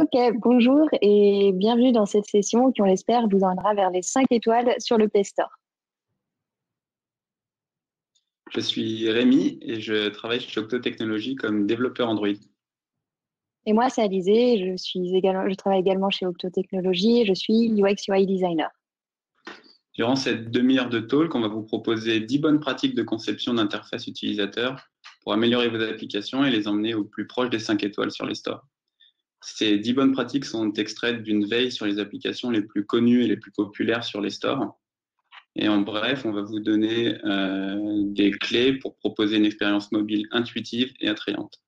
Ok, bonjour et bienvenue dans cette session qui, on l'espère, vous emmènera vers les 5 étoiles sur le Play Store. Je suis Rémi et je travaille chez Octo Technologies comme développeur Android. Et moi, c'est Alizé, je travaille également chez Octo Technologies et je suis UX UI designer. Durant cette demi-heure de talk, on va vous proposer 10 bonnes pratiques de conception d'interface utilisateur pour améliorer vos applications et les emmener au plus proche des 5 étoiles sur les stores. Ces 10 bonnes pratiques sont extraites d'une veille sur les applications les plus connues et les plus populaires sur les stores. Et en bref, on va vous donner des clés pour proposer une expérience mobile intuitive et attrayante.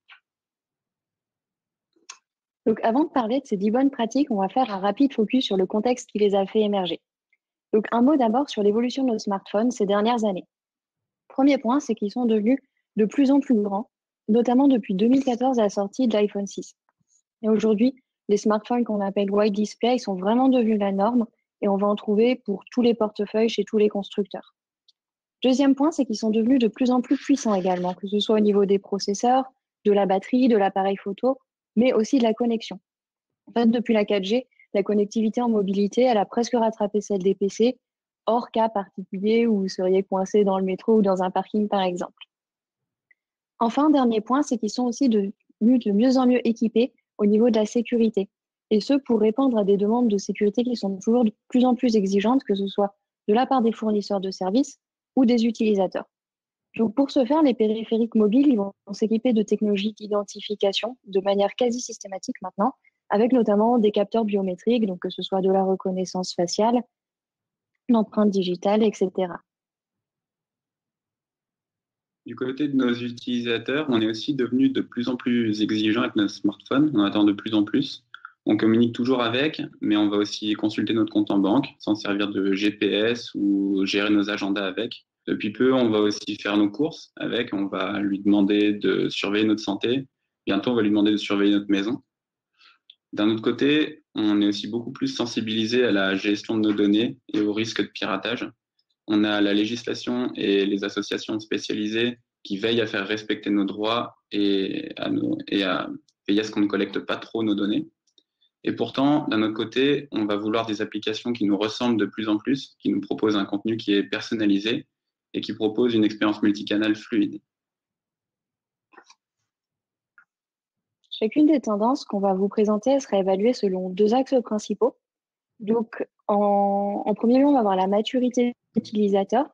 Donc, avant de parler de ces 10 bonnes pratiques, on va faire un rapide focus sur le contexte qui les a fait émerger. Donc, un mot d'abord sur l'évolution de nos smartphones ces dernières années. Premier point, c'est qu'ils sont devenus de plus en plus grands, notamment depuis 2014 à la sortie de l'iPhone 6. Et aujourd'hui, les smartphones qu'on appelle wide display, ils sont vraiment devenus la norme et on va en trouver pour tous les portefeuilles chez tous les constructeurs. Deuxième point, c'est qu'ils sont devenus de plus en plus puissants également, que ce soit au niveau des processeurs, de la batterie, de l'appareil photo, mais aussi de la connexion. En fait, depuis la 4G, la connectivité en mobilité, elle a presque rattrapé celle des PC, hors cas particulier où vous seriez coincé dans le métro ou dans un parking, par exemple. Enfin, dernier point, c'est qu'ils sont aussi devenus de mieux en mieux équipés au niveau de la sécurité. Et ce, pour répondre à des demandes de sécurité qui sont toujours de plus en plus exigeantes, que ce soit de la part des fournisseurs de services ou des utilisateurs. Donc, pour ce faire, les périphériques mobiles, ils vont s'équiper de technologies d'identification de manière quasi systématique maintenant, avec notamment des capteurs biométriques, donc que ce soit de la reconnaissance faciale, l'empreinte digitale, etc. Du côté de nos utilisateurs, on est aussi devenu de plus en plus exigeant avec notre smartphone. On attend de plus en plus. On communique toujours avec, mais on va aussi consulter notre compte en banque, s'en servir de GPS ou gérer nos agendas avec. Depuis peu, on va aussi faire nos courses avec. On va lui demander de surveiller notre santé. Bientôt, on va lui demander de surveiller notre maison. D'un autre côté, on est aussi beaucoup plus sensibilisé à la gestion de nos données et au risque de piratage. On a la législation et les associations spécialisées qui veillent à faire respecter nos droits et à veiller à ce qu'on ne collecte pas trop nos données. Et pourtant, d'un autre côté, on va vouloir des applications qui nous ressemblent de plus en plus, qui nous proposent un contenu qui est personnalisé et qui propose une expérience multicanale fluide. Chacune des tendances qu'on va vous présenter sera évaluée selon 2 axes principaux. Donc, en premier lieu, on va avoir la maturité utilisateur,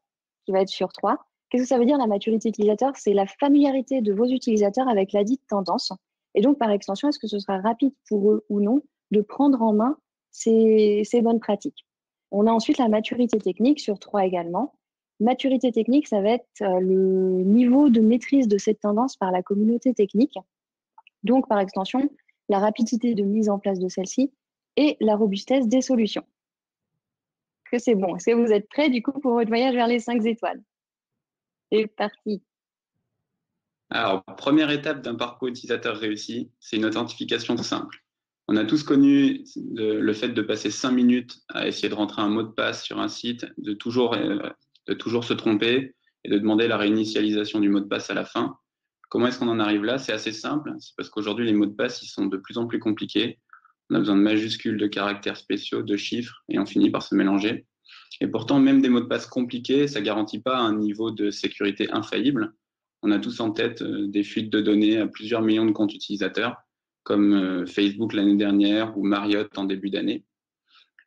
qui va être sur 3. Qu'est-ce que ça veut dire la maturité utilisateur? C'est la familiarité de vos utilisateurs avec la dite tendance. Et donc, par extension, est-ce que ce sera rapide pour eux ou non de prendre en main ces bonnes pratiques? On a ensuite la maturité technique sur 3 également. Maturité technique, ça va être le niveau de maîtrise de cette tendance par la communauté technique. Donc, par extension, la rapidité de mise en place de celle-ci et la robustesse des solutions. Que c'est bon. Est-ce que vous êtes prêts, du coup, pour votre voyage vers les 5 étoiles? C'est parti. Alors, première étape d'un parcours utilisateur réussi, c'est une authentification simple. On a tous connu le fait de passer 5 minutes à essayer de rentrer un mot de passe sur un site, de toujours se tromper et de demander la réinitialisation du mot de passe à la fin. Comment est-ce qu'on en arrive là? C'est assez simple. C'est parce qu'aujourd'hui, les mots de passe, ils sont de plus en plus compliqués. On a besoin de majuscules, de caractères spéciaux, de chiffres, et on finit par se mélanger. Et pourtant, même des mots de passe compliqués, ça garantit pas un niveau de sécurité infaillible. On a tous en tête des fuites de données à plusieurs millions de comptes utilisateurs, comme Facebook l'année dernière ou Marriott en début d'année.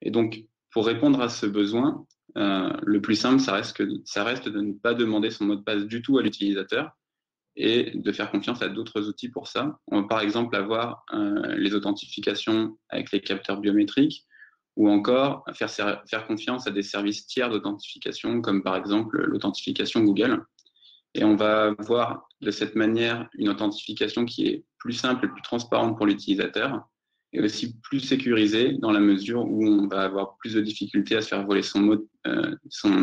Et donc, pour répondre à ce besoin, le plus simple, ça reste de ne pas demander son mot de passe du tout à l'utilisateur et de faire confiance à d'autres outils pour ça. On va par exemple avoir les authentifications avec les capteurs biométriques ou encore faire confiance à des services tiers d'authentification comme par exemple l'authentification Google. Et on va avoir de cette manière une authentification qui est plus simple et plus transparente pour l'utilisateur et aussi plus sécurisée dans la mesure où on va avoir plus de difficultés à se faire voler son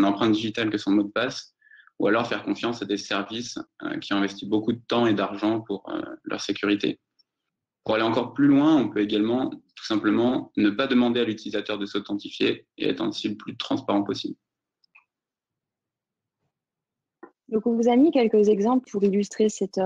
empreinte digitale que son mot de passe ou alors faire confiance à des services qui investissent beaucoup de temps et d'argent pour leur sécurité. Pour aller encore plus loin, on peut également tout simplement ne pas demander à l'utilisateur de s'authentifier et être ainsi le plus transparent possible. Donc, on vous a mis quelques exemples pour illustrer cette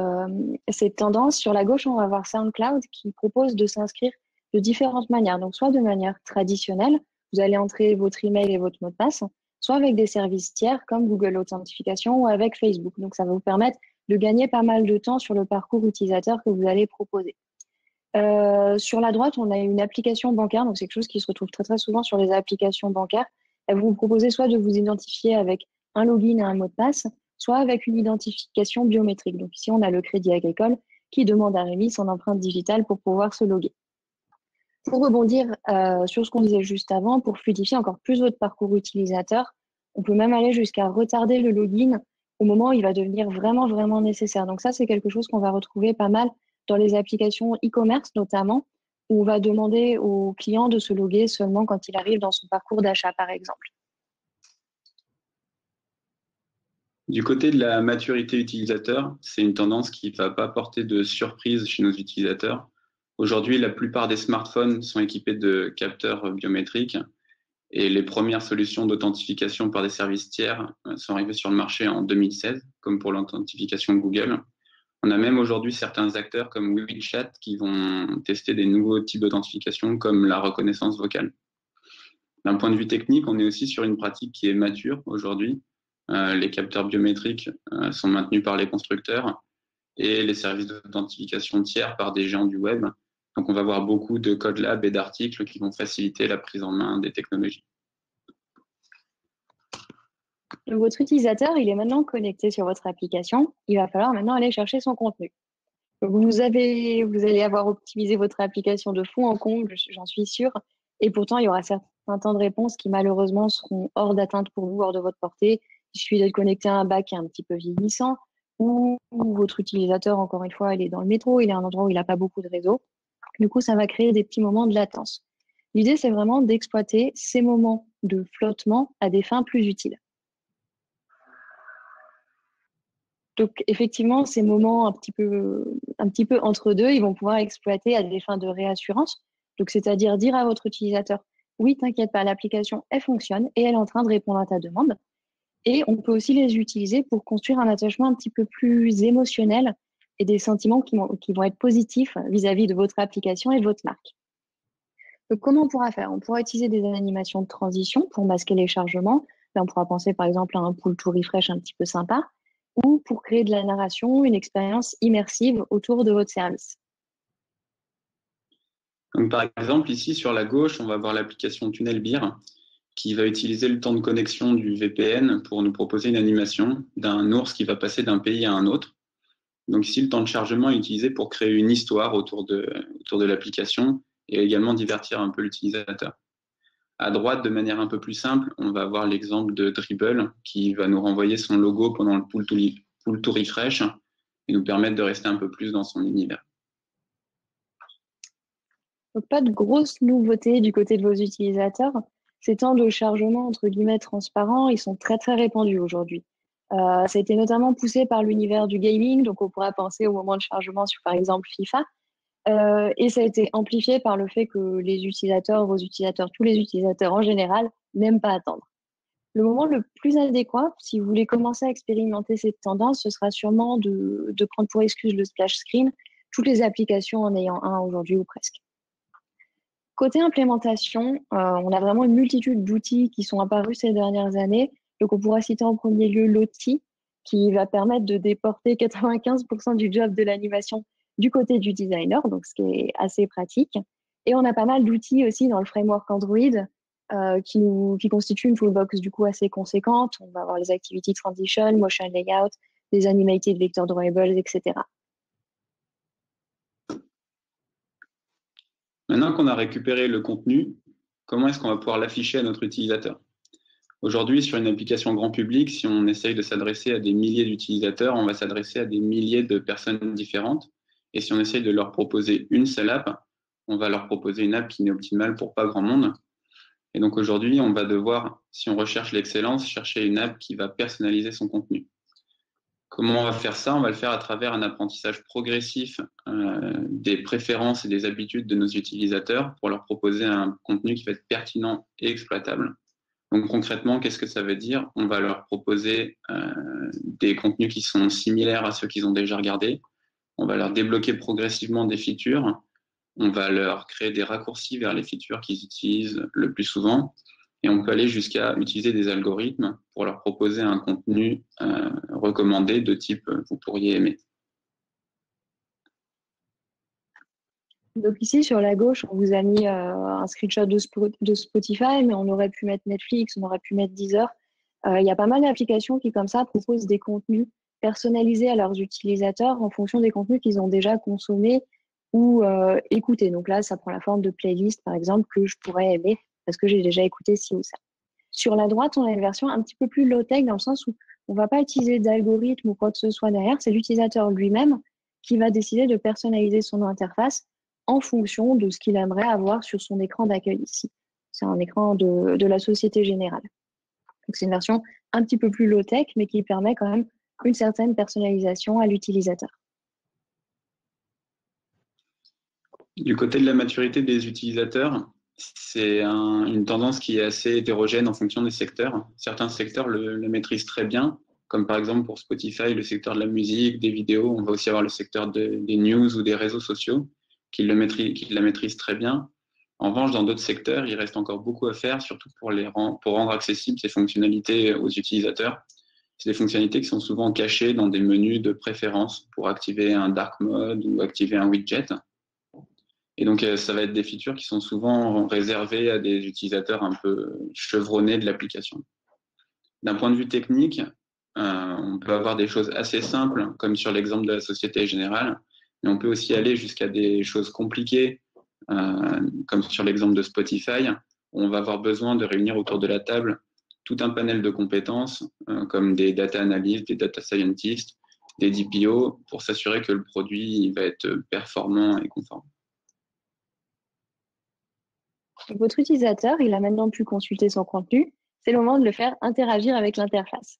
tendance. Sur la gauche, on va voir SoundCloud qui propose de s'inscrire de différentes manières. Donc, soit de manière traditionnelle, vous allez entrer votre email et votre mot de passe, soit avec des services tiers comme Google Authentification ou avec Facebook. Donc, ça va vous permettre de gagner pas mal de temps sur le parcours utilisateur que vous allez proposer. Sur la droite, on a une application bancaire, donc c'est quelque chose qui se retrouve très très souvent sur les applications bancaires. Elles vont vous proposer soit de vous identifier avec un login et un mot de passe, soit avec une identification biométrique. Donc ici, on a le Crédit Agricole qui demande à Rémi son empreinte digitale pour pouvoir se loguer. Pour rebondir sur ce qu'on disait juste avant, pour fluidifier encore plus votre parcours utilisateur, on peut même aller jusqu'à retarder le login au moment où il va devenir vraiment, vraiment nécessaire. Donc ça, c'est quelque chose qu'on va retrouver pas mal dans les applications e-commerce notamment, où on va demander au client de se loguer seulement quand il arrive dans son parcours d'achat, par exemple. Du côté de la maturité utilisateur, c'est une tendance qui ne va pas porter de surprise chez nos utilisateurs. Aujourd'hui, la plupart des smartphones sont équipés de capteurs biométriques et les premières solutions d'authentification par des services tiers sont arrivées sur le marché en 2016, comme pour l'authentification Google. On a même aujourd'hui certains acteurs comme WeChat qui vont tester des nouveaux types d'authentification comme la reconnaissance vocale. D'un point de vue technique, on est aussi sur une pratique qui est mature aujourd'hui. Les capteurs biométriques sont maintenus par les constructeurs et les services d'authentification tiers par des géants du web. Donc, on va voir beaucoup de code lab et d'articles qui vont faciliter la prise en main des technologies. Votre utilisateur, il est maintenant connecté sur votre application. Il va falloir maintenant aller chercher son contenu. Donc, vous allez avoir optimisé votre application de fond en comble, j'en suis sûre. Et pourtant, il y aura certains temps de réponse qui malheureusement seront hors d'atteinte pour vous, hors de votre portée. Il suffit de connecter à un bac qui est un petit peu vieillissant ou votre utilisateur, encore une fois, il est dans le métro, il est à un endroit où il n'a pas beaucoup de réseau. Du coup, ça va créer des petits moments de latence. L'idée, c'est vraiment d'exploiter ces moments de flottement à des fins plus utiles. Donc, effectivement, ces moments un petit peu entre deux, ils vont pouvoir exploiter à des fins de réassurance. Donc, c'est-à-dire dire à votre utilisateur, oui, t'inquiète pas, l'application, elle fonctionne et elle est en train de répondre à ta demande. Et on peut aussi les utiliser pour construire un attachement un petit peu plus émotionnel et des sentiments qui vont être positifs vis-à-vis de votre application et de votre marque. Donc, comment on pourra faire? On pourra utiliser des animations de transition pour masquer les chargements. Là, on pourra penser par exemple à un pull to refresh un petit peu sympa ou pour créer de la narration, une expérience immersive autour de votre service. Donc, par exemple, ici sur la gauche, on va voir l'application TunnelBeer qui va utiliser le temps de connexion du VPN pour nous proposer une animation d'un ours qui va passer d'un pays à un autre. Donc ici, le temps de chargement est utilisé pour créer une histoire autour de l'application et également divertir un peu l'utilisateur. À droite, de manière un peu plus simple, on va avoir l'exemple de Dribbble qui va nous renvoyer son logo pendant le pull to refresh et nous permettre de rester un peu plus dans son univers. Donc, pas de grosses nouveautés du côté de vos utilisateurs. Ces temps de chargement, entre guillemets, transparents, ils sont très, très répandus aujourd'hui. Ça a été notamment poussé par l'univers du gaming, donc on pourra penser au moment de chargement sur, par exemple, FIFA. Et ça a été amplifié par le fait que les utilisateurs, vos utilisateurs, tous les utilisateurs en général, n'aiment pas attendre. Le moment le plus adéquat, si vous voulez commencer à expérimenter cette tendance, ce sera sûrement de prendre pour excuse le splash screen, toutes les applications en ayant un aujourd'hui ou presque. Côté implémentation, on a vraiment une multitude d'outils qui sont apparus ces dernières années. Donc, on pourra citer en premier lieu Lottie, qui va permettre de déporter 95% du job de l'animation du côté du designer, donc ce qui est assez pratique. Et on a pas mal d'outils aussi dans le framework Android qui constituent une toolbox du coup assez conséquente. On va avoir les activity transition, motion layout, les animated vector drawables, etc. Maintenant qu'on a récupéré le contenu, comment est-ce qu'on va pouvoir l'afficher à notre utilisateur? Aujourd'hui, sur une application grand public, si on essaye de s'adresser à des milliers d'utilisateurs, on va s'adresser à des milliers de personnes différentes. Et si on essaye de leur proposer une seule app, on va leur proposer une app qui n'est optimale pour pas grand monde. Et donc aujourd'hui, on va devoir, si on recherche l'excellence, chercher une app qui va personnaliser son contenu. Comment on va faire ça? On va le faire à travers un apprentissage progressif des préférences et des habitudes de nos utilisateurs pour leur proposer un contenu qui va être pertinent et exploitable. Donc concrètement, qu'est-ce que ça veut dire? On va leur proposer des contenus qui sont similaires à ceux qu'ils ont déjà regardés. On va leur débloquer progressivement des features. on va leur créer des raccourcis vers les features qu'ils utilisent le plus souvent. Et on peut aller jusqu'à utiliser des algorithmes pour leur proposer un contenu recommandé de type vous pourriez aimer. Donc ici, sur la gauche, on vous a mis un screenshot de Spotify, mais on aurait pu mettre Netflix, on aurait pu mettre Deezer. Il y a pas mal d'applications qui, comme ça, proposent des contenus personnalisés à leurs utilisateurs en fonction des contenus qu'ils ont déjà consommés ou écoutés. Donc là, ça prend la forme de playlist, par exemple, que je pourrais aimer parce que j'ai déjà écouté ci ou ça. Sur la droite, on a une version un petit peu plus low-tech dans le sens où on ne va pas utiliser d'algorithme ou quoi que ce soit derrière. C'est l'utilisateur lui-même qui va décider de personnaliser son interface en fonction de ce qu'il aimerait avoir sur son écran d'accueil ici. C'est un écran de la Société Générale. Donc c'est une version un petit peu plus low-tech, mais qui permet quand même une certaine personnalisation à l'utilisateur. Du côté de la maturité des utilisateurs, c'est une tendance qui est assez hétérogène en fonction des secteurs. Certains secteurs le maîtrisent très bien, comme par exemple pour Spotify, le secteur de la musique, des vidéos. On va aussi avoir le secteur des news ou des réseaux sociaux qui la maîtrisent très bien. En revanche, dans d'autres secteurs, il reste encore beaucoup à faire, surtout pour rendre accessibles ces fonctionnalités aux utilisateurs. C'est des fonctionnalités qui sont souvent cachées dans des menus de préférence pour activer un dark mode ou activer un widget. Et donc, ça va être des features qui sont souvent réservées à des utilisateurs un peu chevronnés de l'application. D'un point de vue technique, on peut avoir des choses assez simples, comme sur l'exemple de la Société Générale, mais on peut aussi aller jusqu'à des choses compliquées, comme sur l'exemple de Spotify, où on va avoir besoin de réunir autour de la table tout un panel de compétences, comme des data analysts, des data scientists, des DPO, pour s'assurer que le produit va être performant et conforme. Votre utilisateur, il a maintenant pu consulter son contenu. C'est le moment de le faire interagir avec l'interface.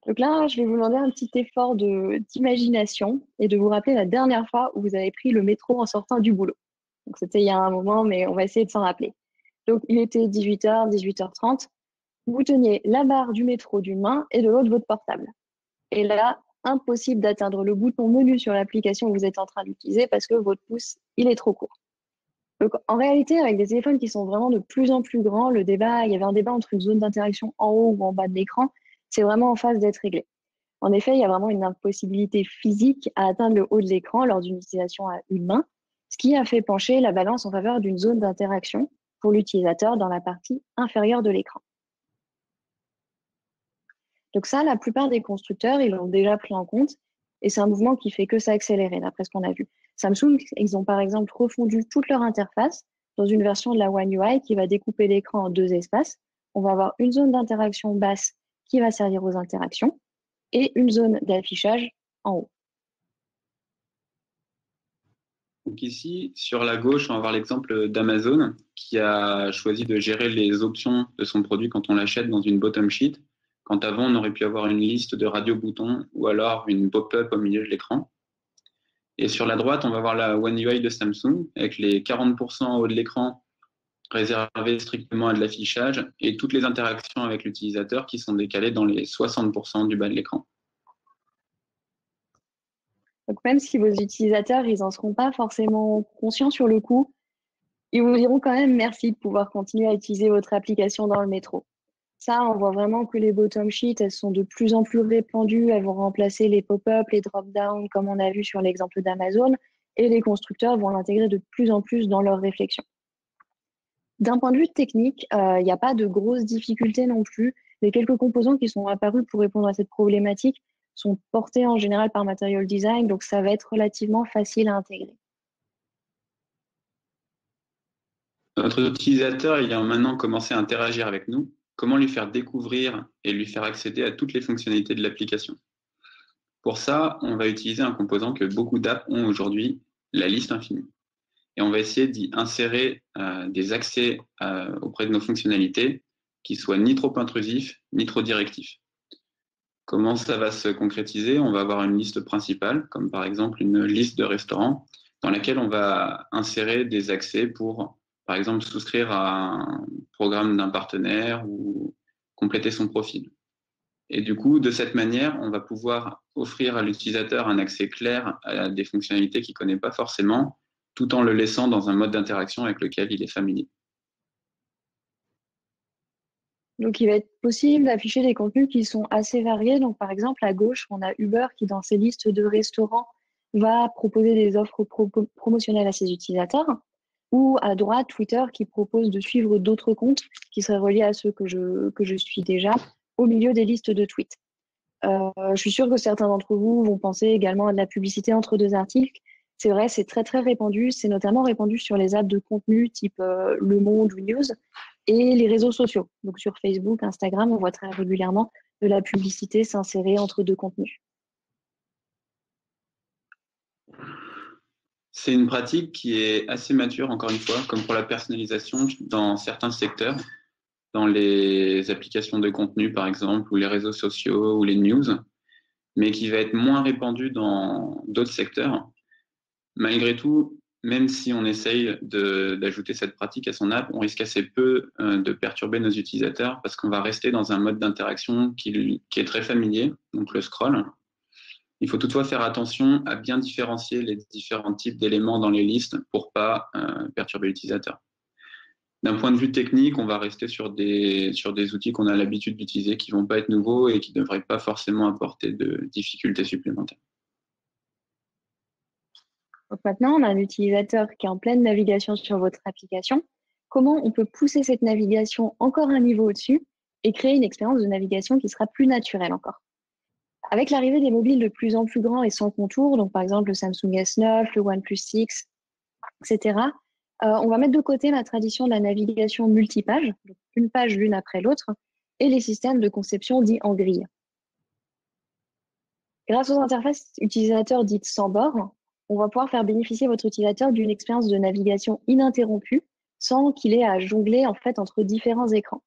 Donc là, je vais vous demander un petit effort d'imagination et de vous rappeler la dernière fois où vous avez pris le métro en sortant du boulot. Donc c'était il y a un moment, mais on va essayer de s'en rappeler. Donc il était 18h, 18h30. Vous teniez la barre du métro d'une main et de l'autre votre portable. Et là, impossible d'atteindre le bouton menu sur l'application que vous êtes en train d'utiliser parce que votre pouce, il est trop court. Donc, en réalité, avec des téléphones qui sont vraiment de plus en plus grands, il y avait un débat entre une zone d'interaction en haut ou en bas de l'écran. C'est vraiment en phase d'être réglé. En effet, il y a vraiment une impossibilité physique à atteindre le haut de l'écran lors d'une utilisation à une main, ce qui a fait pencher la balance en faveur d'une zone d'interaction pour l'utilisateur dans la partie inférieure de l'écran. Donc ça, la plupart des constructeurs, ils l'ont déjà pris en compte et c'est un mouvement qui fait que s'accélérer d'après ce qu'on a vu. Samsung, ils ont par exemple refondu toute leur interface dans une version de la One UI qui va découper l'écran en deux espaces. On va avoir une zone d'interaction basse qui va servir aux interactions et une zone d'affichage en haut. Donc ici, sur la gauche, on va voir l'exemple d'Amazon qui a choisi de gérer les options de son produit quand on l'achète dans une bottom sheet, quand avant on aurait pu avoir une liste de radio-boutons ou alors une pop-up au milieu de l'écran. Et sur la droite, on va voir la One UI de Samsung avec les 40% en haut de l'écran réservés strictement à de l'affichage et toutes les interactions avec l'utilisateur qui sont décalées dans les 60% du bas de l'écran. Donc même si vos utilisateurs, ils n'en seront pas forcément conscients sur le coup, ils vous diront quand même merci de pouvoir continuer à utiliser votre application dans le métro. Ça, on voit vraiment que les bottom sheets, elles sont de plus en plus répandues. Elles vont remplacer les pop-up, les drop-down, comme on a vu sur l'exemple d'Amazon. Et les constructeurs vont l'intégrer de plus en plus dans leurs réflexions. D'un point de vue technique, il n'y a pas de grosses difficultés non plus. Les quelques composants qui sont apparus pour répondre à cette problématique sont portés en général par Material Design, donc ça va être relativement facile à intégrer. Notre utilisateur ayant maintenant commencé à interagir avec nous, comment lui faire découvrir et lui faire accéder à toutes les fonctionnalités de l'application? Pour ça, on va utiliser un composant que beaucoup d'apps ont aujourd'hui, la liste infinie. Et on va essayer d'y insérer des accès auprès de nos fonctionnalités qui soient ni trop intrusifs, ni trop directifs. Comment ça va se concrétiser? On va avoir une liste principale, comme par exemple une liste de restaurants, dans laquelle on va insérer des accès pour, par exemple, souscrire à un programme d'un partenaire ou compléter son profil. Et du coup, de cette manière, on va pouvoir offrir à l'utilisateur un accès clair à des fonctionnalités qu'il ne connaît pas forcément, tout en le laissant dans un mode d'interaction avec lequel il est familier. Donc, il va être possible d'afficher des contenus qui sont assez variés. Donc, par exemple, à gauche, on a Uber qui, dans ses listes de restaurants, va proposer des offres promotionnelles à ses utilisateurs. Ou à droite, Twitter qui propose de suivre d'autres comptes qui seraient reliés à ceux que je suis déjà au milieu des listes de tweets. Je suis sûre que certains d'entre vous vont penser également à de la publicité entre deux articles. C'est vrai, c'est très, très répandu. C'est notamment répandu sur les apps de contenu type Le Monde ou News et les réseaux sociaux. Donc sur Facebook, Instagram, on voit très régulièrement de la publicité s'insérer entre deux contenus. C'est une pratique qui est assez mature, encore une fois, comme pour la personnalisation dans certains secteurs, dans les applications de contenu, par exemple, ou les réseaux sociaux, ou les news, mais qui va être moins répandue dans d'autres secteurs. Malgré tout, même si on essaye d'ajouter cette pratique à son app, on risque assez peu de perturber nos utilisateurs parce qu'on va rester dans un mode d'interaction qui est très familier, donc le scroll. Il faut toutefois faire attention à bien différencier les différents types d'éléments dans les listes pour pas perturber l'utilisateur. D'un point de vue technique, on va rester sur des outils qu'on a l'habitude d'utiliser, qui vont pas être nouveaux et qui ne devraient pas forcément apporter de difficultés supplémentaires. Donc maintenant, on a un utilisateur qui est en pleine navigation sur votre application. Comment on peut pousser cette navigation encore un niveau au-dessus et créer une expérience de navigation qui sera plus naturelle encore? Avec l'arrivée des mobiles de plus en plus grands et sans contour, donc par exemple le Samsung S9, le OnePlus 6, etc., on va mettre de côté la tradition de la navigation multipage, donc une page l'une après l'autre, et les systèmes de conception dits en grille. Grâce aux interfaces utilisateurs dites sans bord, on va pouvoir faire bénéficier votre utilisateur d'une expérience de navigation ininterrompue sans qu'il ait à jongler en fait entre différents écrans.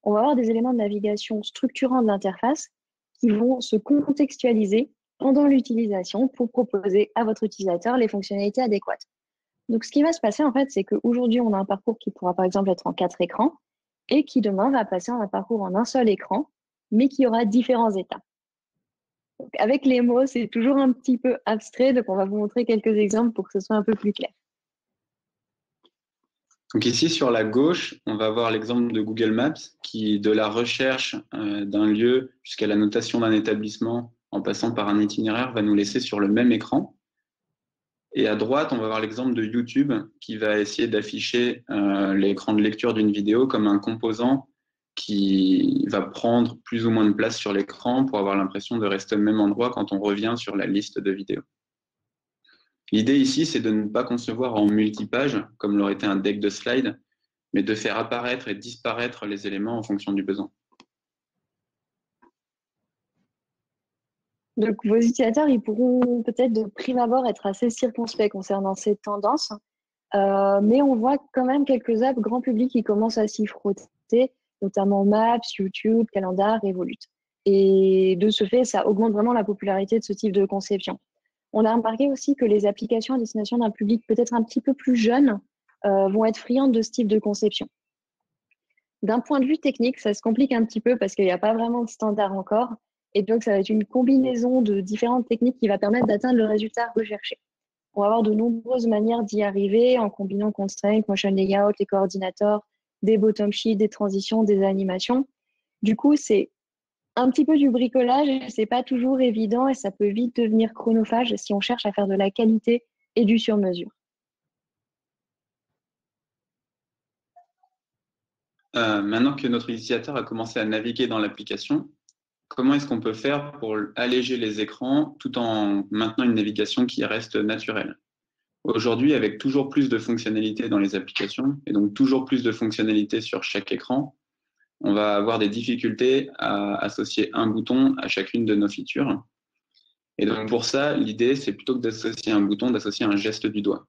On va avoir des éléments de navigation structurants de l'interface qui vont se contextualiser pendant l'utilisation pour proposer à votre utilisateur les fonctionnalités adéquates. Donc, ce qui va se passer, en fait, c'est qu'aujourd'hui, on a un parcours qui pourra, par exemple, être en 4 écrans et qui, demain, va passer en un parcours en un seul écran, mais qui aura différents états. Donc, avec les mots, c'est toujours un petit peu abstrait, donc on va vous montrer quelques exemples pour que ce soit un peu plus clair. Donc ici, sur la gauche, on va voir l'exemple de Google Maps qui, de la recherche d'un lieu jusqu'à la notation d'un établissement, en passant par un itinéraire, va nous laisser sur le même écran. Et à droite, on va voir l'exemple de YouTube qui va essayer d'afficher l'écran de lecture d'une vidéo comme un composant qui va prendre plus ou moins de place sur l'écran pour avoir l'impression de rester au même endroit quand on revient sur la liste de vidéos. L'idée ici, c'est de ne pas concevoir en multipage, comme l'aurait été un deck de slides, mais de faire apparaître et disparaître les éléments en fonction du besoin. Donc, vos utilisateurs, ils pourront peut-être de prime abord être assez circonspects concernant ces tendances, mais on voit quand même quelques apps grand public qui commencent à s'y frotter, notamment Maps, YouTube, Calendar, Revolut. Et de ce fait, ça augmente vraiment la popularité de ce type de conception. On a remarqué aussi que les applications à destination d'un public peut-être un petit peu plus jeune vont être friandes de ce type de conception. D'un point de vue technique, ça se complique un petit peu parce qu'il n'y a pas vraiment de standard encore. Et donc, ça va être une combinaison de différentes techniques qui va permettre d'atteindre le résultat recherché. On va avoir de nombreuses manières d'y arriver en combinant constraints, motion layout, les coordinateurs, des bottom sheets, des transitions, des animations. Du coup, c'est un petit peu du bricolage et c'est pas toujours évident et ça peut vite devenir chronophage si on cherche à faire de la qualité et du sur-mesure. Maintenant que notre utilisateur a commencé à naviguer dans l'application, comment est-ce qu'on peut faire pour alléger les écrans tout en maintenant une navigation qui reste naturelle? Aujourd'hui, avec toujours plus de fonctionnalités dans les applications et donc toujours plus de fonctionnalités sur chaque écran, on va avoir des difficultés à associer un bouton à chacune de nos features. Et donc pour ça, l'idée, c'est plutôt que d'associer un bouton, d'associer un geste du doigt.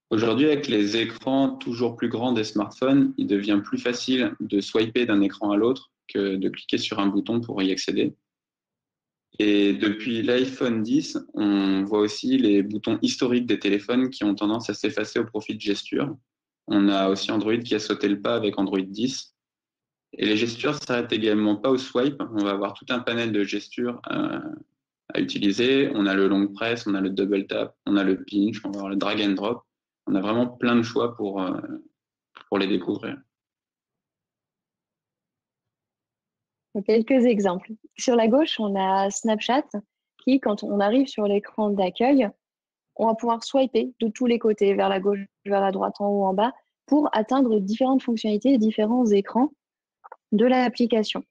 Aujourd'hui, avec les écrans toujours plus grands des smartphones, il devient plus facile de swiper d'un écran à l'autre que de cliquer sur un bouton pour y accéder. Et depuis l'iPhone 10, on voit aussi les boutons historiques des téléphones qui ont tendance à s'effacer au profit de gestures. On a aussi Android qui a sauté le pas avec Android 10. Et les gestures ne s'arrêtent également pas au swipe. On va avoir tout un panel de gestures à utiliser. On a le long press, on a le double tap, on a le pinch, on va avoir le drag and drop. On a vraiment plein de choix pour les découvrir. Donc, quelques exemples. Sur la gauche, on a Snapchat qui, quand on arrive sur l'écran d'accueil, on va pouvoir swiper de tous les côtés, vers la gauche, vers la droite, en haut, en bas, pour atteindre différentes fonctionnalités et différents écrans de l'application.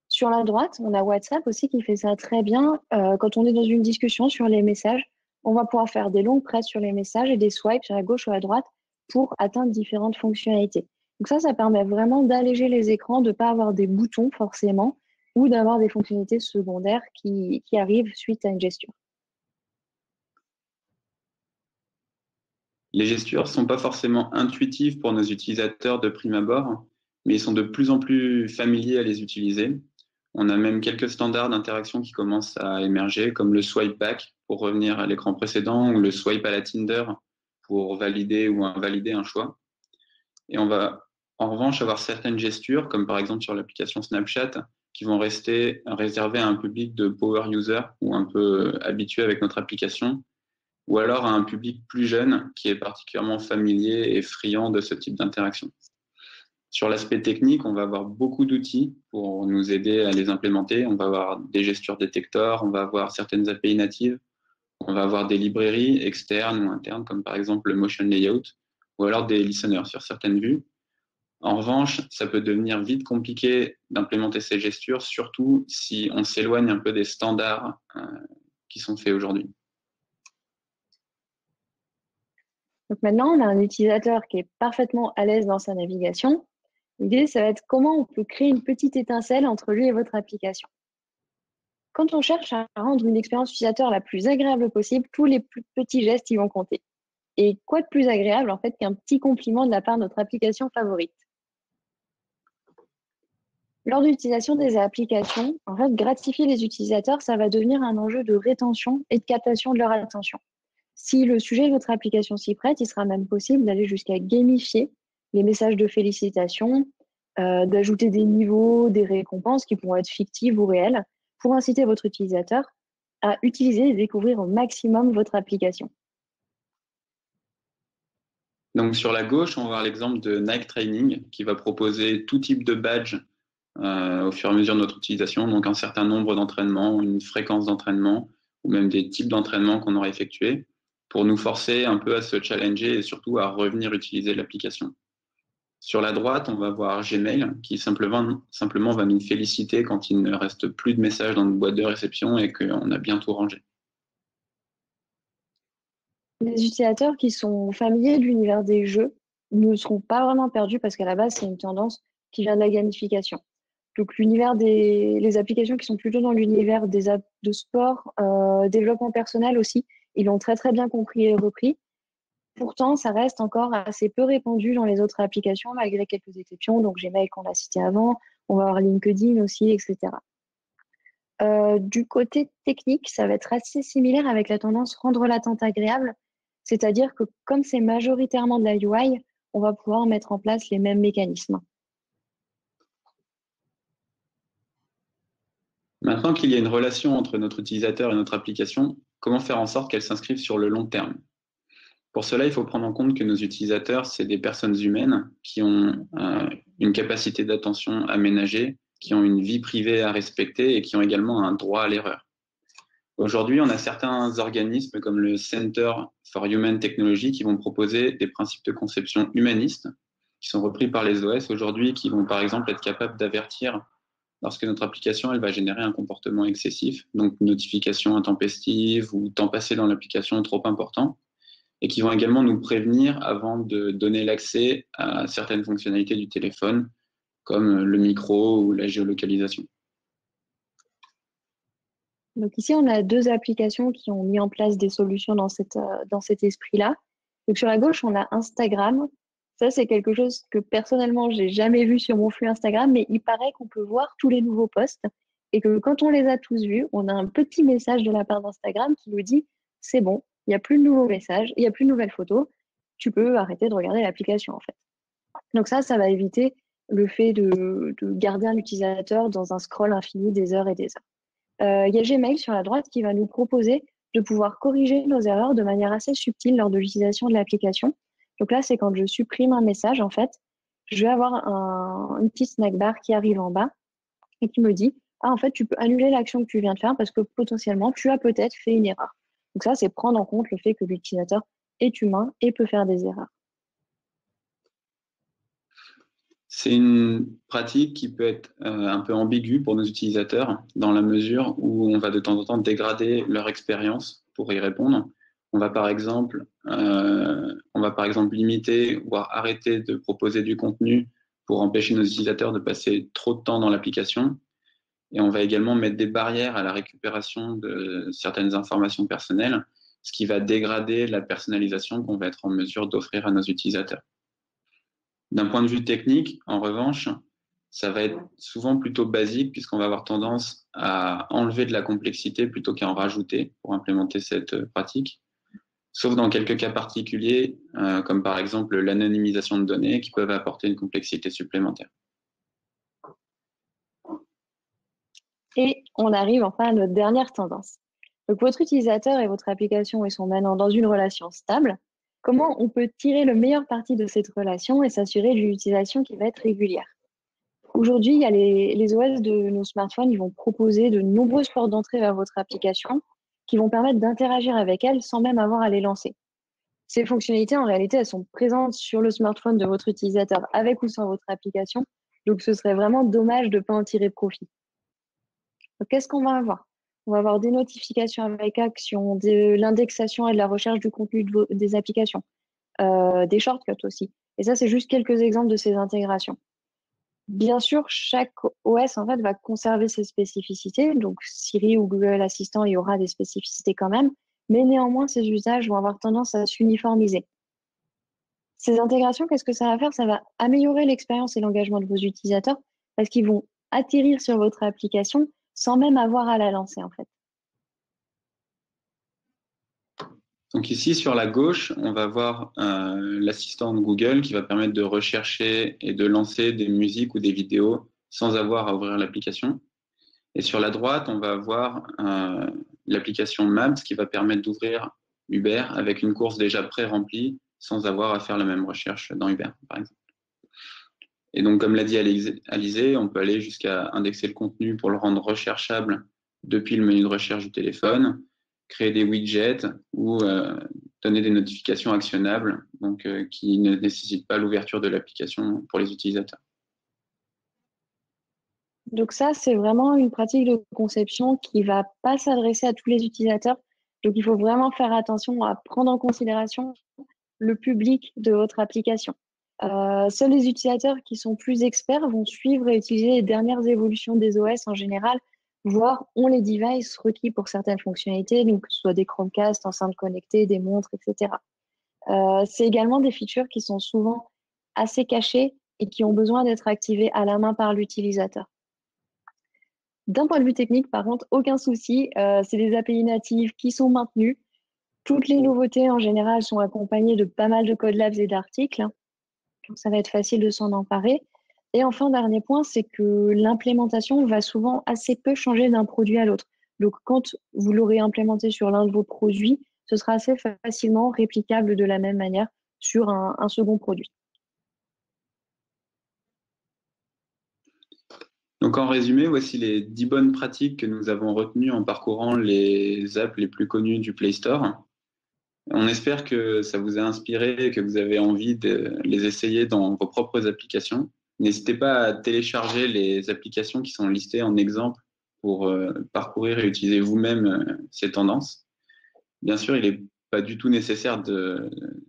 Sur la droite, on a WhatsApp aussi qui fait ça très bien. Quand on est dans une discussion sur les messages, on va pouvoir faire des longues presses sur les messages et des swipes sur la gauche ou la droite pour atteindre différentes fonctionnalités. Donc ça permet vraiment d'alléger les écrans, de ne pas avoir des boutons forcément, ou d'avoir des fonctionnalités secondaires qui arrivent suite à une gesture. Les gestures ne sont pas forcément intuitives pour nos utilisateurs de prime abord, mais ils sont de plus en plus familiers à les utiliser. On a même quelques standards d'interaction qui commencent à émerger, comme le swipe back pour revenir à l'écran précédent ou le swipe à la Tinder pour valider ou invalider un choix. Et on va en revanche avoir certaines gestures, comme par exemple sur l'application Snapchat, qui vont rester réservées à un public de power user ou un peu habitué avec notre application, ou alors à un public plus jeune qui est particulièrement familier et friand de ce type d'interaction. Sur l'aspect technique, on va avoir beaucoup d'outils pour nous aider à les implémenter. On va avoir des gestures détecteurs, on va avoir certaines API natives, on va avoir des librairies externes ou internes, comme par exemple le Motion Layout, ou alors des listeners sur certaines vues. En revanche, ça peut devenir vite compliqué d'implémenter ces gestures, surtout si on s'éloigne un peu des standards qui sont faits aujourd'hui. Donc maintenant, on a un utilisateur qui est parfaitement à l'aise dans sa navigation. L'idée, ça va être comment on peut créer une petite étincelle entre lui et votre application. Quand on cherche à rendre une expérience utilisateur la plus agréable possible, tous les plus petits gestes y vont compter. Et quoi de plus agréable en fait qu'un petit compliment de la part de notre application favorite. Lors de l'utilisation des applications, en fait, gratifier les utilisateurs, ça va devenir un enjeu de rétention et de captation de leur attention. Si le sujet de votre application s'y prête, il sera même possible d'aller jusqu'à gamifier les messages de félicitations, d'ajouter des niveaux, des récompenses qui pourront être fictives ou réelles pour inciter votre utilisateur à utiliser et découvrir au maximum votre application. Donc sur la gauche, on va voir l'exemple de Nike Training qui va proposer tout type de badge au fur et à mesure de notre utilisation, donc un certain nombre d'entraînements, une fréquence d'entraînement ou même des types d'entraînements qu'on aura effectués pour nous forcer un peu à se challenger et surtout à revenir utiliser l'application. Sur la droite, on va voir Gmail qui simplement va nous féliciter quand il ne reste plus de messages dans notre boîte de réception et qu'on a bien tout rangé. Les utilisateurs qui sont familiers de l'univers des jeux ne seront pas vraiment perdus parce qu'à la base, c'est une tendance qui vient de la gamification. Donc, les applications qui sont plutôt dans l'univers des apps de sport, développement personnel aussi, ils l'ont très très bien compris et repris. Pourtant, ça reste encore assez peu répandu dans les autres applications, malgré quelques exceptions. Donc, Gmail qu'on a cité avant, on va avoir LinkedIn aussi, etc. Du côté technique, ça va être assez similaire avec la tendance rendre l'attente agréable. C'est-à-dire que comme c'est majoritairement de la UI, on va pouvoir mettre en place les mêmes mécanismes. Maintenant qu'il y a une relation entre notre utilisateur et notre application, comment faire en sorte qu'elle s'inscrive sur le long terme? Pour cela, il faut prendre en compte que nos utilisateurs, c'est des personnes humaines qui ont une capacité d'attention aménagée, qui ont une vie privée à respecter et qui ont également un droit à l'erreur. Aujourd'hui, on a certains organismes comme le Center for Human Technology qui vont proposer des principes de conception humanistes qui sont repris par les OS aujourd'hui, qui vont par exemple être capables d'avertir lorsque notre application elle va générer un comportement excessif, donc notification intempestive ou temps passé dans l'application trop important, et qui vont également nous prévenir avant de donner l'accès à certaines fonctionnalités du téléphone, comme le micro ou la géolocalisation. Donc ici, on a deux applications qui ont mis en place des solutions dans cet esprit-là. Donc sur la gauche, on a Instagram. Ça, c'est quelque chose que personnellement, j'ai jamais vu sur mon flux Instagram, mais il paraît qu'on peut voir tous les nouveaux posts et que quand on les a tous vus, on a un petit message de la part d'Instagram qui nous dit « c'est bon, il n'y a plus de nouveaux messages, il n'y a plus de nouvelles photos, tu peux arrêter de regarder l'application en fait ». Donc ça va éviter le fait de garder un utilisateur dans un scroll infini des heures et des heures. Il y a Gmail sur la droite qui va nous proposer de pouvoir corriger nos erreurs de manière assez subtile lors de l'utilisation de l'application. Donc là, c'est quand je supprime un message, en fait, je vais avoir une petite snack bar qui arrive en bas et qui me dit, ah, en fait, tu peux annuler l'action que tu viens de faire parce que potentiellement, tu as peut-être fait une erreur. Donc ça, c'est prendre en compte le fait que l'utilisateur est humain et peut faire des erreurs. C'est une pratique qui peut être un peu ambiguë pour nos utilisateurs dans la mesure où on va de temps en temps dégrader leur expérience pour y répondre. On va par exemple limiter, voire arrêter de proposer du contenu pour empêcher nos utilisateurs de passer trop de temps dans l'application. Et on va également mettre des barrières à la récupération de certaines informations personnelles, ce qui va dégrader la personnalisation qu'on va être en mesure d'offrir à nos utilisateurs. D'un point de vue technique, en revanche, ça va être souvent plutôt basique puisqu'on va avoir tendance à enlever de la complexité plutôt qu'à en rajouter pour implémenter cette pratique, sauf dans quelques cas particuliers, comme par exemple l'anonymisation de données qui peuvent apporter une complexité supplémentaire. Et on arrive enfin à notre dernière tendance. Donc, votre utilisateur et votre application, ils sont maintenant dans une relation stable. Comment on peut tirer le meilleur parti de cette relation et s'assurer d'une utilisation qui va être régulière? Aujourd'hui, il y a les OS de nos smartphones, ils vont proposer de nombreuses portes d'entrée vers votre application qui vont permettre d'interagir avec elle sans même avoir à les lancer. Ces fonctionnalités, en réalité, elles sont présentes sur le smartphone de votre utilisateur avec ou sans votre application. Donc, ce serait vraiment dommage de ne pas en tirer profit. Donc, qu'est-ce qu'on va avoir? On va avoir des notifications avec action, de l'indexation et de la recherche du contenu des applications, des shortcuts aussi. Et ça, c'est juste quelques exemples de ces intégrations. Bien sûr, chaque OS en fait va conserver ses spécificités. Donc, Siri ou Google Assistant, il y aura des spécificités quand même, mais néanmoins, ces usages vont avoir tendance à s'uniformiser. Ces intégrations, qu'est-ce que ça va faire? Ça va améliorer l'expérience et l'engagement de vos utilisateurs parce qu'ils vont atterrir sur votre application sans même avoir à la lancer en fait. Donc ici, sur la gauche, on va voir l'assistant de Google qui va permettre de rechercher et de lancer des musiques ou des vidéos sans avoir à ouvrir l'application. Et sur la droite, on va avoir l'application Maps qui va permettre d'ouvrir Uber avec une course déjà pré-remplie sans avoir à faire la même recherche dans Uber, par exemple. Et donc, comme l'a dit Alizé, on peut aller jusqu'à indexer le contenu pour le rendre recherchable depuis le menu de recherche du téléphone, créer des widgets ou donner des notifications actionnables donc, qui ne nécessitent pas l'ouverture de l'application pour les utilisateurs. Donc ça, c'est vraiment une pratique de conception qui ne va pas s'adresser à tous les utilisateurs. Donc il faut vraiment faire attention à prendre en considération le public de votre application. Seuls les utilisateurs qui sont plus experts vont suivre et utiliser les dernières évolutions des OS en général, voire ont les devices requis pour certaines fonctionnalités, donc que ce soit des Chromecast, enceintes connectées, des montres, etc. C'est également des features qui sont souvent assez cachées et qui ont besoin d'être activées à la main par l'utilisateur. D'un point de vue technique, par contre, aucun souci, c'est des API natives qui sont maintenues. Toutes les nouveautés, en général, sont accompagnées de pas mal de code labs et d'articles. Donc, ça va être facile de s'en emparer. Et enfin, dernier point, c'est que l'implémentation va souvent assez peu changer d'un produit à l'autre. Donc, quand vous l'aurez implémenté sur l'un de vos produits, ce sera assez facilement réplicable de la même manière sur un second produit. Donc, en résumé, voici les 10 bonnes pratiques que nous avons retenues en parcourant les apps les plus connues du Play Store. On espère que ça vous a inspiré et que vous avez envie de les essayer dans vos propres applications. N'hésitez pas à télécharger les applications qui sont listées en exemple pour parcourir et utiliser vous-même ces tendances. Bien sûr, il n'est pas du tout nécessaire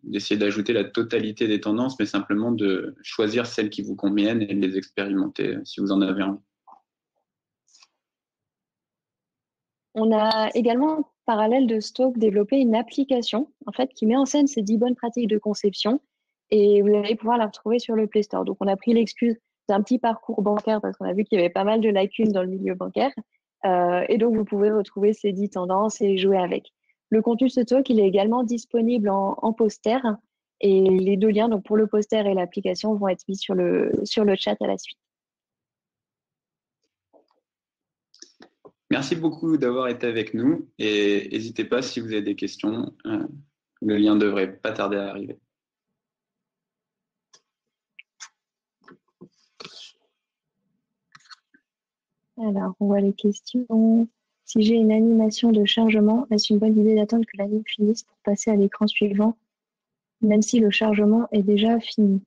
d'essayer d'ajouter la totalité des tendances, mais simplement de choisir celles qui vous conviennent et de les expérimenter si vous en avez envie. On a également, en parallèle de Stoke, développé une application en fait, qui met en scène ces 10 bonnes pratiques de conception et vous allez pouvoir la retrouver sur le Play Store. Donc, on a pris l'excuse d'un petit parcours bancaire parce qu'on a vu qu'il y avait pas mal de lacunes dans le milieu bancaire. Et donc, vous pouvez retrouver ces 10 tendances et jouer avec. Le contenu de ce talk, il est également disponible en poster et les deux liens donc pour le poster et l'application vont être mis sur le chat à la suite. Merci beaucoup d'avoir été avec nous et n'hésitez pas si vous avez des questions, le lien devrait pas tarder à arriver. Alors, on voit les questions. Si j'ai une animation de chargement, est-ce une bonne idée d'attendre que l'anime finisse pour passer à l'écran suivant, même si le chargement est déjà fini?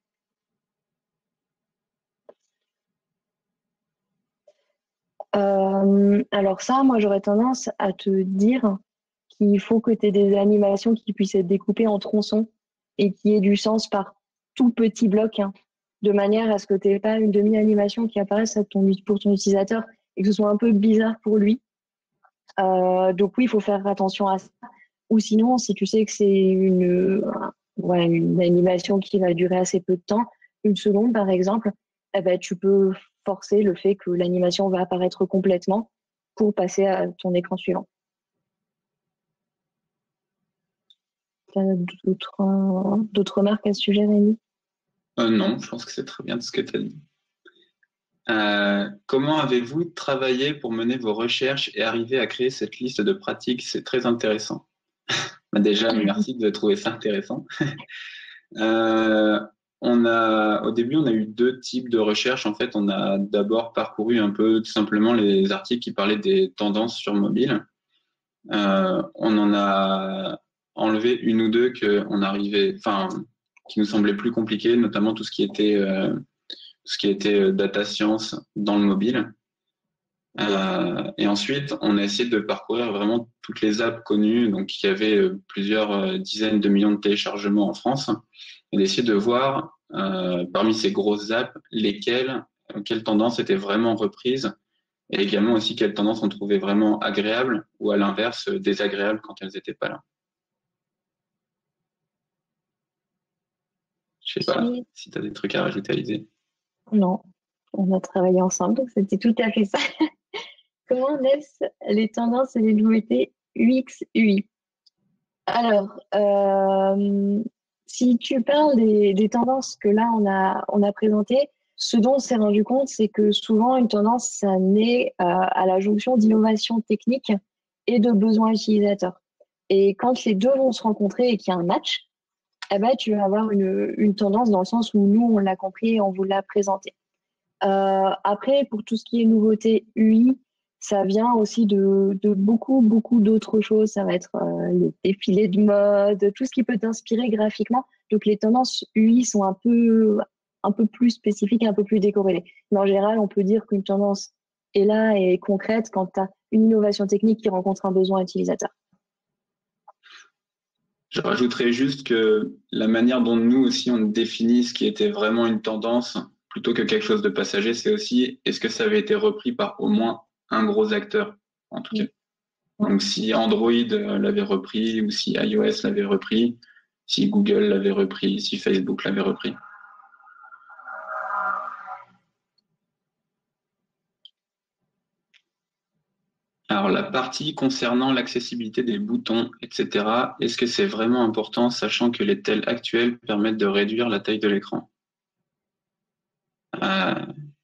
Alors ça, moi, j'aurais tendance à te dire qu'il faut que tu aies des animations qui puissent être découpées en tronçons et qui aient du sens par tout petit bloc, hein, de manière à ce que tu n'aies pas une demi-animation qui apparaisse pour ton utilisateur et que ce soit un peu bizarre pour lui. Donc oui, il faut faire attention à ça. Ou sinon, si tu sais que c'est une animation qui va durer assez peu de temps, 1 seconde par exemple, eh ben, tu peux forcer le fait que l'animation va apparaître complètement pour passer à ton écran suivant. Tu as d'autres remarques à ce sujet, Rémi? Non, je pense que c'est très bien ce que tu as dit. Comment avez-vous travaillé pour mener vos recherches et arriver à créer cette liste de pratiques? C'est très intéressant. Déjà, merci de trouver ça intéressant. Au début, on a eu 2 types de recherches. En fait, on a d'abord parcouru un peu tout simplement les articles qui parlaient des tendances sur mobile. On en a enlevé 1 ou 2 qui nous semblaient plus compliquées, notamment tout ce qui était data science dans le mobile. Et ensuite, on a essayé de parcourir vraiment toutes les apps connues, donc il y avait plusieurs dizaines de millions de téléchargements en France, et d'essayer de voir parmi ces grosses apps quelles tendances étaient vraiment reprises, et également aussi quelles tendances on trouvait vraiment agréables ou à l'inverse désagréables quand elles n'étaient pas là. Je sais pas si tu as des trucs à rajouter, Alizé. Non, on a travaillé ensemble, donc c'était tout à fait ça. Comment naissent les tendances et les nouveautés UX, UI? Alors, si tu parles des tendances que là on a présentées, ce dont on s'est rendu compte, c'est que souvent une tendance, ça naît à la jonction d'innovation technique et de besoins utilisateurs. Et quand les deux vont se rencontrer et qu'il y a un match, eh ben, tu vas avoir une tendance dans le sens où nous, on l'a compris et on vous l'a présenté. Après, pour tout ce qui est nouveauté UI, ça vient aussi de beaucoup, beaucoup d'autres choses. Ça va être les défilés de mode, tout ce qui peut t'inspirer graphiquement. Donc, les tendances UI sont un peu plus spécifiques, un peu plus décorrélées. Mais en général, on peut dire qu'une tendance est là et est concrète quand tu as une innovation technique qui rencontre un besoin utilisateur. Je rajouterais juste que la manière dont nous aussi on définit ce qui était vraiment une tendance, plutôt que quelque chose de passager, c'est aussi est-ce que ça avait été repris par au moins un gros acteur, en tout cas. Donc si Android l'avait repris, ou si iOS l'avait repris, si Google l'avait repris, si Facebook l'avait repris. Alors la partie concernant l'accessibilité des boutons, etc., est-ce que c'est vraiment important, sachant que les tels actuels permettent de réduire la taille de l'écran?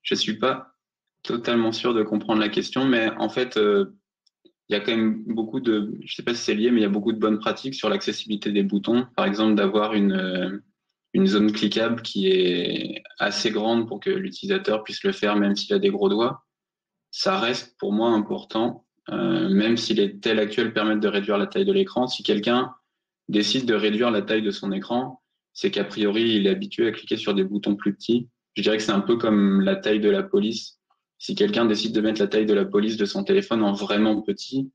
Je suis pas totalement sûr de comprendre la question, mais en fait, il y a quand même je sais pas si c'est lié, mais il y a beaucoup de bonnes pratiques sur l'accessibilité des boutons. Par exemple, d'avoir une zone cliquable qui est assez grande pour que l'utilisateur puisse le faire même s'il a des gros doigts. Ça reste pour moi important, même si les tels actuels permettent de réduire la taille de l'écran. Si quelqu'un décide de réduire la taille de son écran, c'est qu'a priori, il est habitué à cliquer sur des boutons plus petits. Je dirais que c'est un peu comme la taille de la police. Si quelqu'un décide de mettre la taille de la police de son téléphone en vraiment petit,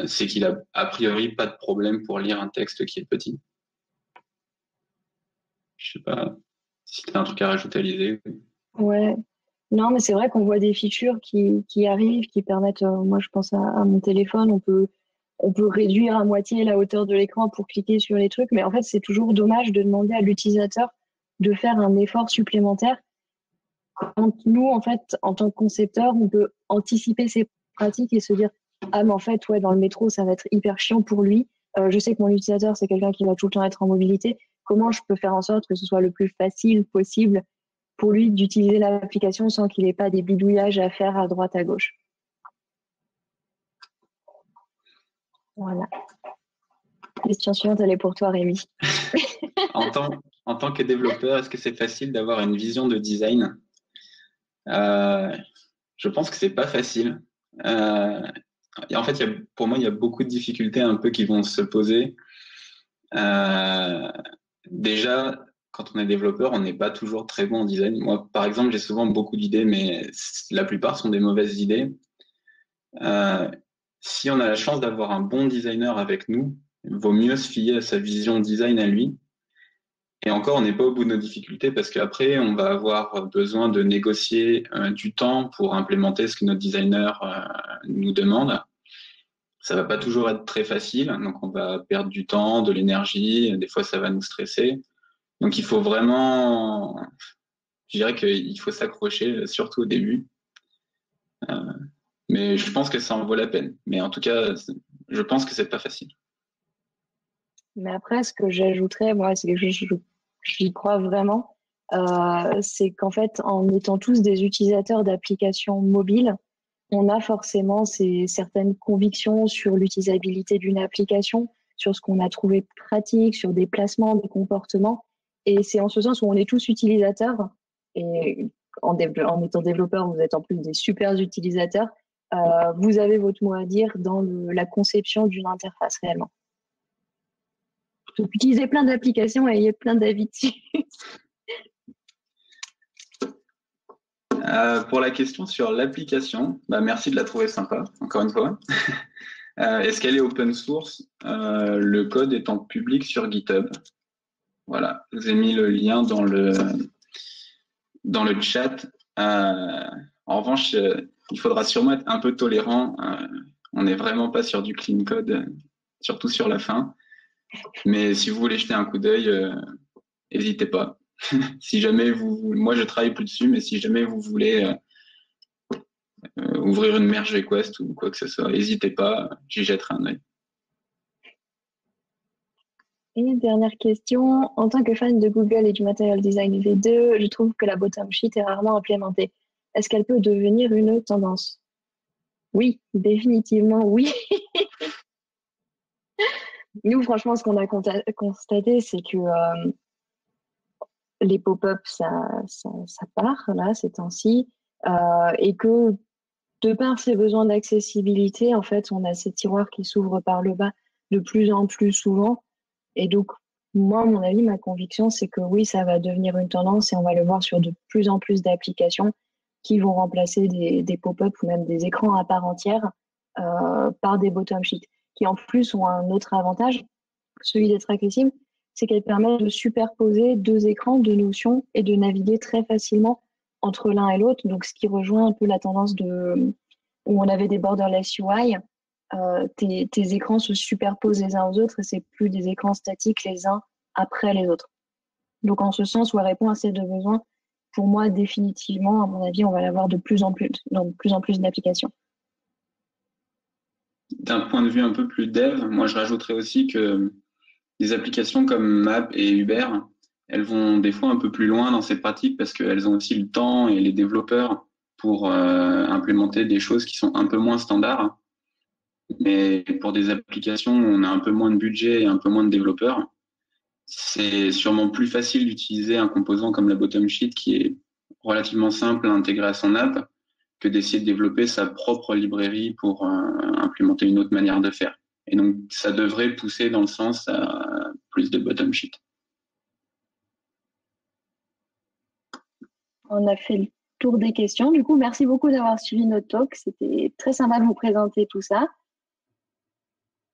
c'est qu'il a priori pas de problème pour lire un texte qui est petit. Je sais pas si tu as un truc à rajouter, Alizé. Ouais. Non, mais c'est vrai qu'on voit des features qui arrivent, qui permettent, moi je pense à mon téléphone, on peut réduire à moitié la hauteur de l'écran pour cliquer sur les trucs, mais en fait c'est toujours dommage de demander à l'utilisateur de faire un effort supplémentaire. Quand nous, en fait, en tant que concepteur, on peut anticiper ces pratiques et se dire, ah mais en fait, ouais, dans le métro, ça va être hyper chiant pour lui. Je sais que mon utilisateur, c'est quelqu'un qui va tout le temps être en mobilité. Comment je peux faire en sorte que ce soit le plus facile possible pour lui d'utiliser l'application sans qu'il ait pas des bidouillages à faire à droite, à gauche? Voilà. Question suivante, elle est pour toi, Rémi. En tant que développeur, est-ce que c'est facile d'avoir une vision de design? Je pense que c'est pas facile. Et en fait, pour moi, il y a beaucoup de difficultés un peu qui vont se poser. Déjà, quand on est développeur, on n'est pas toujours très bon en design. Moi, par exemple, j'ai souvent beaucoup d'idées, mais la plupart sont des mauvaises idées. Si on a la chance d'avoir un bon designer avec nous, il vaut mieux se fier à sa vision design à lui. Et encore, on n'est pas au bout de nos difficultés parce qu'après, on va avoir besoin de négocier du temps pour implémenter ce que notre designer nous demande. Ça va pas toujours être très facile, donc on va perdre du temps, de l'énergie, des fois ça va nous stresser. Donc il faut vraiment, je dirais qu'il faut s'accrocher, surtout au début. Mais je pense que ça en vaut la peine. Mais en tout cas, je pense que c'est pas facile. Mais après, ce que j'ajouterais, moi, c'est que j'y crois vraiment, c'est qu'en fait, en étant tous des utilisateurs d'applications mobiles, on a forcément certaines convictions sur l'utilisabilité d'une application, sur ce qu'on a trouvé pratique, sur des placements, des comportements. Et c'est en ce sens où on est tous utilisateurs. Et en étant développeur, vous êtes en plus des super utilisateurs. Vous avez votre mot à dire dans la conception d'une interface réellement. Donc, utilisez plein d'applications et ayez plein d'avis dessus. Pour la question sur l'application, merci de la trouver sympa, encore une fois. Est-ce qu'elle est open source? Le code étant public sur GitHub. Voilà, je vous ai mis le lien dans le chat. En revanche, il faudra sûrement être un peu tolérant. On n'est vraiment pas sur du clean code, surtout sur la fin. Mais si vous voulez jeter un coup d'œil, n'hésitez pas. Si jamais moi je travaille plus dessus, mais si jamais vous voulez ouvrir une merge request ou quoi que ce soit, n'hésitez pas, j'y jetterai un œil. Et dernière question, en tant que fan de Google et du Material Design V2, je trouve que la bottom sheet est rarement implémentée. Est-ce qu'elle peut devenir une tendance? Oui, définitivement oui. Nous, franchement, ce qu'on a constaté, c'est que les pop-up, ça part là ces temps-ci, et que de par ces besoins d'accessibilité, en fait, on a ces tiroirs qui s'ouvrent par le bas de plus en plus souvent. Et donc, moi, à mon avis, ma conviction, c'est que oui, ça va devenir une tendance et on va le voir sur de plus en plus d'applications qui vont remplacer des pop-up ou même des écrans à part entière par des bottom sheets, qui en plus ont un autre avantage, celui d'être accessible, c'est qu'elles permettent de superposer deux écrans, deux notions et de naviguer très facilement entre l'un et l'autre. Donc, ce qui rejoint un peu la tendance où on avait des borderless UI, tes écrans se superposent les uns aux autres et c'est plus des écrans statiques les uns après les autres. Donc, en ce sens, où elle répond à ces deux besoins, pour moi, définitivement, à mon avis, on va l'avoir de plus en plus, dans de plus en plus d'applications. D'un point de vue un peu plus dev, moi, je rajouterais aussi que des applications comme Map et Uber, elles vont des fois un peu plus loin dans ces pratiques parce qu'elles ont aussi le temps et les développeurs pour implémenter des choses qui sont un peu moins standards. Mais pour des applications où on a un peu moins de budget et un peu moins de développeurs, c'est sûrement plus facile d'utiliser un composant comme la bottom sheet qui est relativement simple à intégrer à son app que d'essayer de développer sa propre librairie pour implémenter une autre manière de faire. Et donc, ça devrait pousser dans le sens à plus de bottom sheet. On a fait le tour des questions. Du coup, merci beaucoup d'avoir suivi notre talk. C'était très sympa de vous présenter tout ça.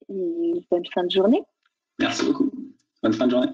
Et bonne fin de journée. Merci beaucoup. Bonne fin de journée.